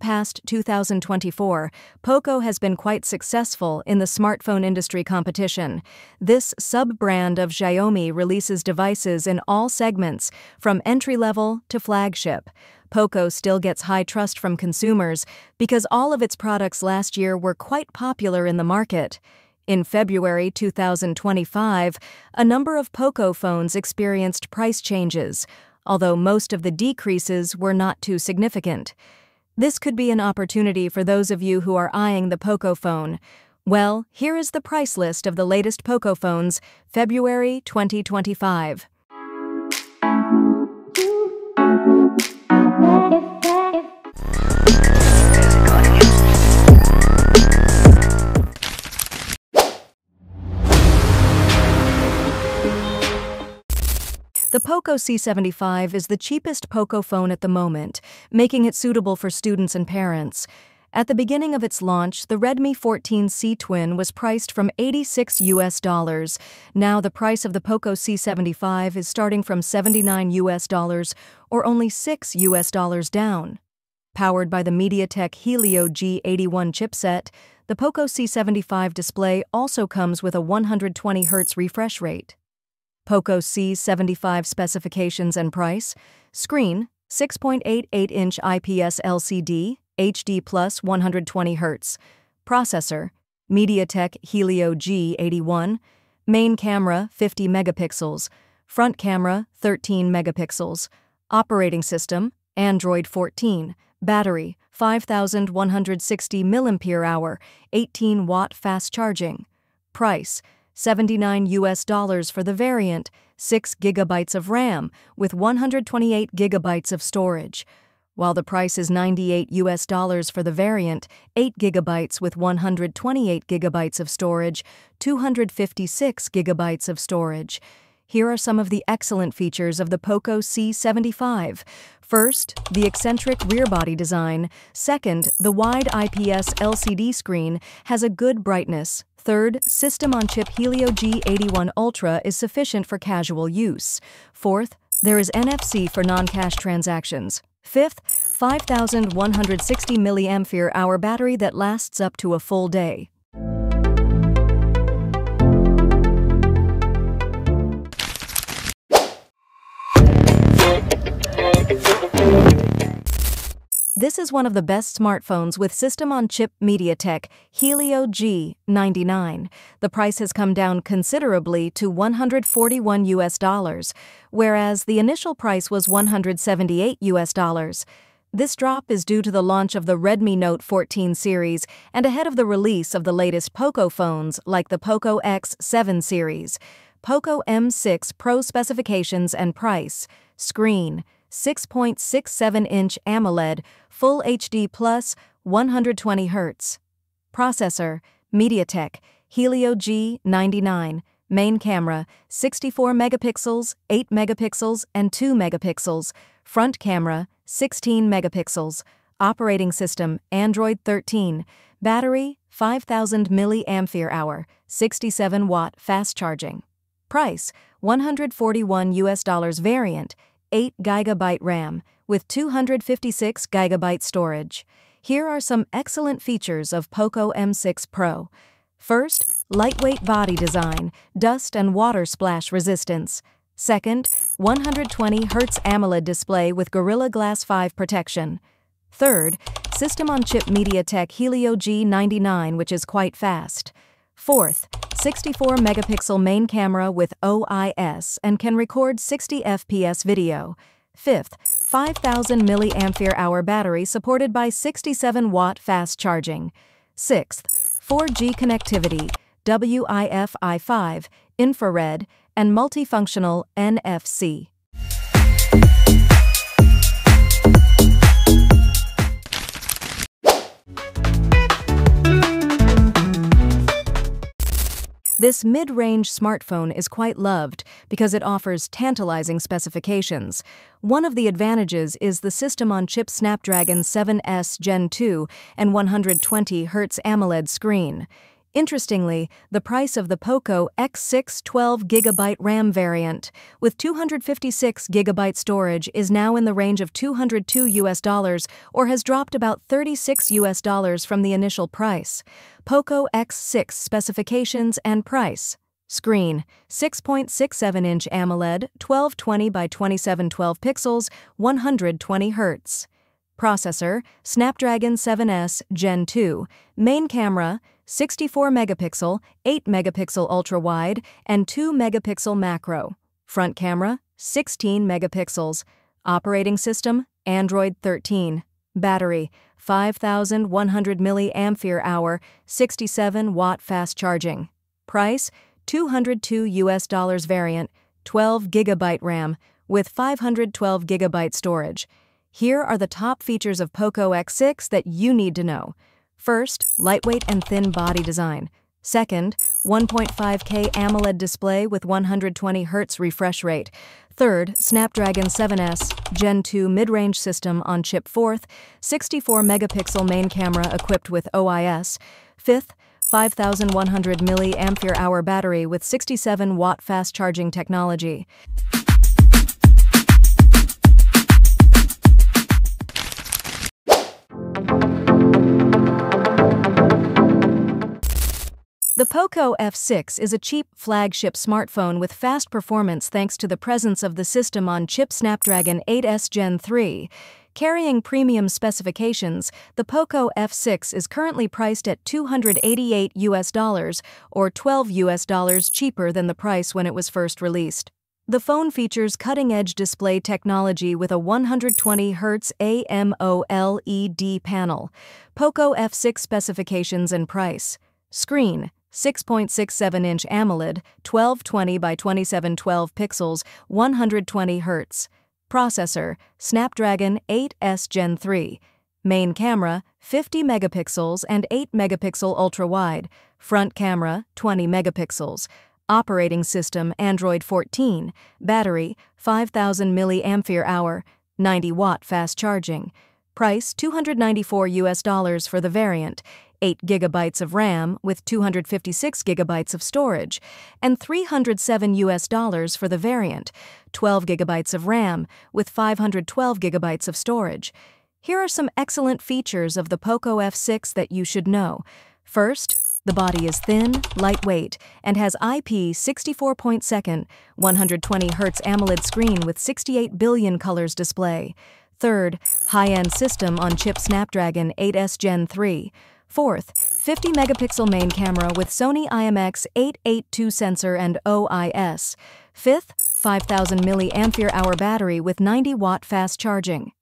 past 2024, POCO has been quite successful in the smartphone industry competition. This sub-brand of Xiaomi releases devices in all segments, from entry-level to flagship. POCO still gets high trust from consumers because all of its products last year were quite popular in the market. In February 2025, a number of POCO phones experienced price changes, although most of the decreases were not too significant. This could be an opportunity for those of you who are eyeing the POCO phone. Well, here is the price list of the latest POCO phones, February 2025. The POCO C75 is the cheapest POCO phone at the moment, making it suitable for students and parents. At the beginning of its launch, the Redmi 14C Twin was priced from $86. Now the price of the POCO C75 is starting from $79, or only $6 down. Powered by the MediaTek Helio G81 chipset, the POCO C75 display also comes with a 120Hz refresh rate. POCO C75 specifications and price: screen, 6.88-inch IPS LCD, HD plus 120 Hz. Processor, MediaTek Helio G81. Main camera, 50 megapixels. Front camera, 13 megapixels. Operating system, Android 14. Battery, 5,160 mAh, 18-watt fast charging. Price, $79 for the variant, 6 GB of RAM with 128 GB of storage, while the price is $98 for the variant, 8 GB with 128 GB of storage, 256 GB of storage. Here are some of the excellent features of the POCO C75. First, the eccentric rear body design. Second, the wide IPS LCD screen has a good brightness. Third, system-on-chip Helio G81 Ultra is sufficient for casual use. Fourth, there is NFC for non-cash transactions. Fifth, 5,160 mAh battery that lasts up to a full day. This is one of the best smartphones with system-on-chip MediaTek Helio G99. The price has come down considerably to $141, whereas the initial price was $178. This drop is due to the launch of the Redmi Note 14 series and ahead of the release of the latest POCO phones like the POCO X7 series. POCO M6 Pro specifications and price: screen, 6.67-inch AMOLED, Full HD Plus, 120 Hz. Processor, MediaTek Helio G99. Main camera, 64 megapixels, 8 megapixels, and 2 megapixels. Front camera, 16 megapixels. Operating system, Android 13. Battery, 5,000 mAh, 67-watt fast charging. Price, $141 variant, 8 GB RAM, with 256 GB storage. Here are some excellent features of POCO M6 Pro. First, lightweight body design, dust and water splash resistance. Second, 120 Hz AMOLED display with Gorilla Glass 5 protection. Third, system-on-chip MediaTek Helio G99, which is quite fast. Fourth, 64 megapixel main camera with OIS and can record 60 FPS video. Fifth, 5,000 mAh battery supported by 67-watt fast charging. Sixth, 4G connectivity, Wi-Fi 5, infrared, and multifunctional NFC. This mid-range smartphone is quite loved because it offers tantalizing specifications. One of the advantages is the system-on-chip Snapdragon 7S Gen 2 and 120 Hz AMOLED screen. Interestingly, the price of the POCO X6 12GB RAM variant with 256GB storage is now in the range of $202 or has dropped about $36 from the initial price. POCO X6 specifications and price. Screen: 6.67-inch AMOLED, 1220 by 2712 pixels, 120 Hz. Processor: Snapdragon 7S Gen 2. Main camera: 64-megapixel, 8-megapixel ultra-wide, and 2-megapixel macro. Front camera: 16 megapixels. Operating system: Android 13. Battery: 5,100 mAh, 67-watt fast charging. Price: $202 variant, 12GB RAM, with 512GB storage. Here are the top features of POCO X6 that you need to know. First, lightweight and thin body design. Second, 1.5K AMOLED display with 120 Hz refresh rate. Third, Snapdragon 7S Gen 2 mid-range system on chip. Fourth, 64-megapixel main camera equipped with OIS. Fifth, 5,100 mAh battery with 67-watt fast charging technology. The POCO F6 is a cheap flagship smartphone with fast performance thanks to the presence of the system-on-chip Snapdragon 8S Gen 3. Carrying premium specifications, the POCO F6 is currently priced at $288 or $12 cheaper than the price when it was first released. The phone features cutting-edge display technology with a 120 Hz AMOLED panel. POCO F6 specifications and price. Screen: 6.67-inch AMOLED, 1220 by 2712 pixels, 120 Hz. Processor: Snapdragon 8S Gen 3. Main camera: 50 megapixels and 8 megapixel ultra-wide. Front camera: 20 megapixels. Operating system: Android 14. Battery: 5,000 mAh, 90-watt fast charging. Price: $294 for the variant. 8 gigabytes of RAM with 256 gigabytes of storage, and $307 for the variant, 12 gigabytes of RAM with 512 gigabytes of storage. Here are some excellent features of the POCO F6 that you should know. First, the body is thin, lightweight, and has IP64.2, 120 Hz AMOLED screen with 68 billion colors display. Third, high-end system-on-chip Snapdragon 8S Gen 3. Fourth, 50-megapixel main camera with Sony IMX882 sensor and OIS. Fifth, 5,000 mAh battery with 90-watt fast charging.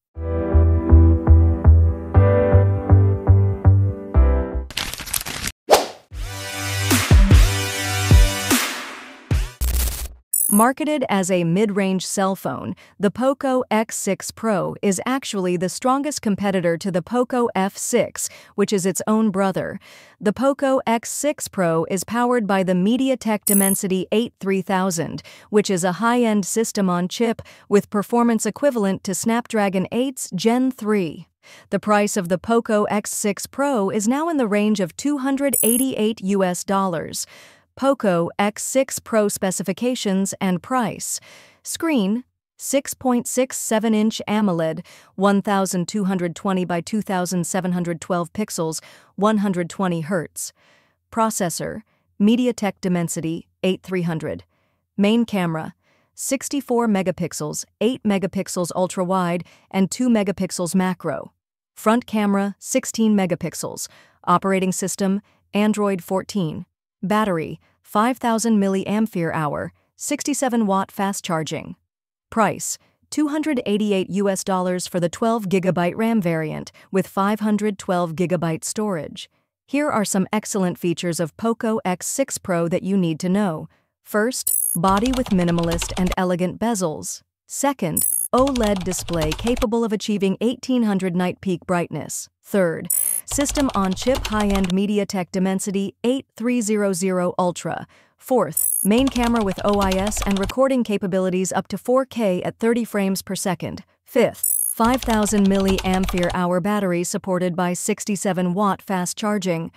Marketed as a mid-range cell phone, the POCO X6 Pro is actually the strongest competitor to the POCO F6, which is its own brother. The POCO X6 Pro is powered by the MediaTek Dimensity 83000, which is a high-end system-on-chip with performance equivalent to Snapdragon 8's Gen 3. The price of the POCO X6 Pro is now in the range of $288. POCO X6 Pro specifications and price. Screen: 6.67-inch AMOLED, 1,220 by 2,712 pixels, 120 Hz. Processor: MediaTek Dimensity 8300. Main camera: 64 megapixels, 8 megapixels ultra-wide, and 2 megapixels macro. Front camera: 16 megapixels. Operating system: Android 14. Battery: 5,000 mAh, 67-watt fast charging. Price: $288 for the 12GB RAM variant with 512GB storage. Here are some excellent features of POCO X6 Pro that you need to know. First, body with minimalist and elegant bezels. Second, OLED display capable of achieving 1800 night peak brightness. Third, system-on-chip high-end MediaTek Dimensity 8300 Ultra. Fourth, main camera with OIS and recording capabilities up to 4K at 30 frames per second. Fifth, 5,000 mAh battery supported by 67-watt fast charging.